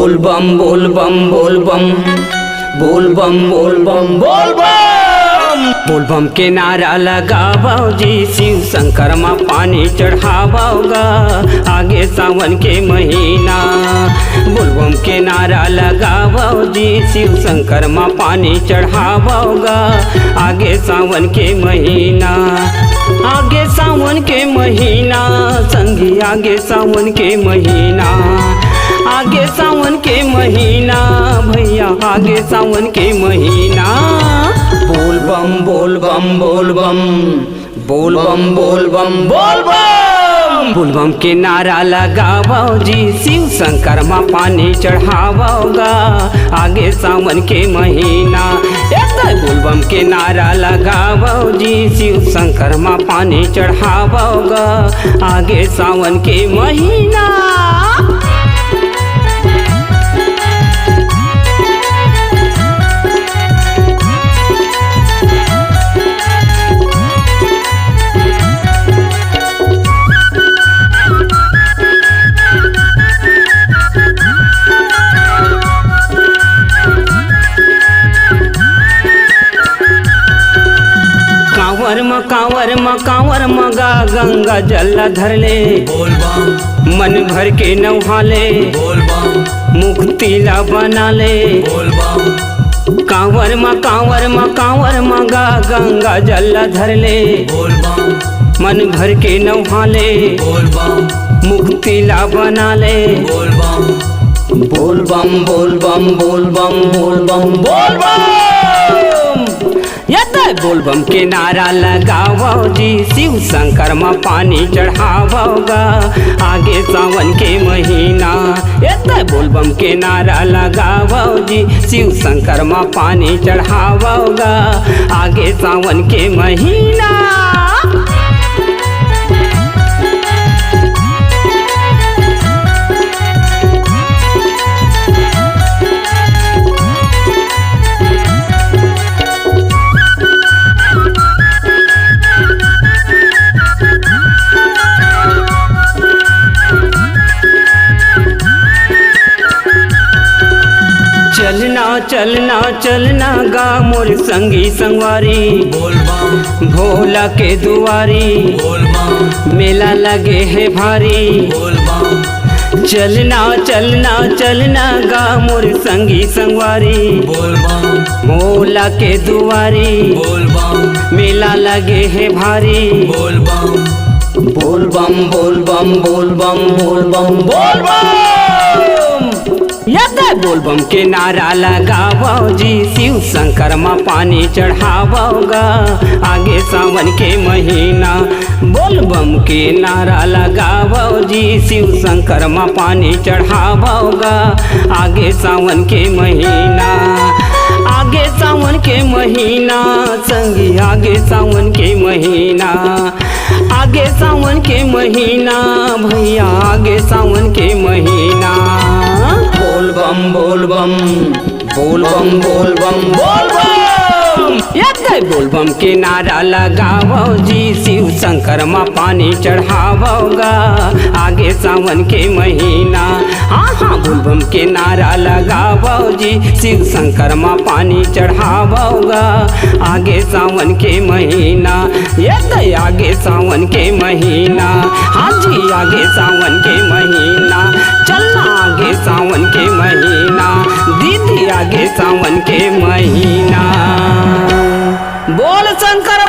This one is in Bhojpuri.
बोल बम बोल बम बोल बम बोल बम बोल बम बोल बम बोल बम के नारा लगाओ जी, शिव शंकर माँ पानी चढ़ाओगा आगे सावन के महीना। बोल बम के नारा लगाओ जी, शिव शंकर माँ पानी चढ़ाओगा आगे सावन के महीना। आगे सावन के महीना संगी, आगे सावन के महीना, आगे सावन के महीना भैया, आगे सावन के महीना। बोल बम बोल बम बोल बम बोल बम बोल बम बोल बम बोल बम के नारा लगाओ जी, शिव शंकर माँ पानी चढ़ाओगा आगे सावन के महीना। बोल बम के नारा लगाओ जी, शिव शंकर माँ पानी चढ़ाओगा आगे सावन के महीना। कांवर मगा गंगा जल धरले, बोल बम मन भर के नौहाले, बोल बम मुक्तिला बना ले। बोल बम कांवर मगा गंगा जल धरले, बोल बम मन भर के नौहाले, बोल बम मुक्तिला बना ले। बोल बम बोल बम बोल बम बोल बम बोल बम बोल बम बोल बम के नारा लगाओ जी, शिव शंकर माँ पानी चढ़ाओगा आगे सावन के महीना। बोल बम के नारा लगाओ जी, शिव शंकर माँ पानी चढ़ाओगा आगे सावन के महीना। चलना चलना गा मोर संगी संगवारी, बोल बम भोला के दुआरी बोल बम मेला लगे है भारी। बोल बम चलना गा मोर संगी संगवारी, बोल बम भोला के दुआरी बोल बम मेला लगे है भारी। बोल बम बोल बम बोल बम बोल बम बोल बम बोल बम बोल बम के नारा लगाओ जी, शिव शंकर माँ पानी चढ़ाओगा आगे सावन के महीना। बोल बम के नारा लगाओ जी, शिव शंकर माँ पानी चढ़ाओगा आगे सावन के महीना। आगे सावन के महीना संगी, आगे सावन के महीना, आगे सावन के महीना भैया, आगे सावन के महीना। बोल बम बोल बम बोल बम बोल बम बोल बम बोल बम के नारा लगाओ जी, शिव शंकर माँ पानी चढ़ाओगा आगे सावन के महीना। हाँ बोल बम के नारा लगाओ जी, शिव शंकर माँ पानी चढ़ाओगा आगे सावन के महीना। आगे सावन के महीना, हाँ जी आगे सावन के महीना। चलना आगे सावन के महीना, दीदी आगे सावन के महीना। बोल शंकर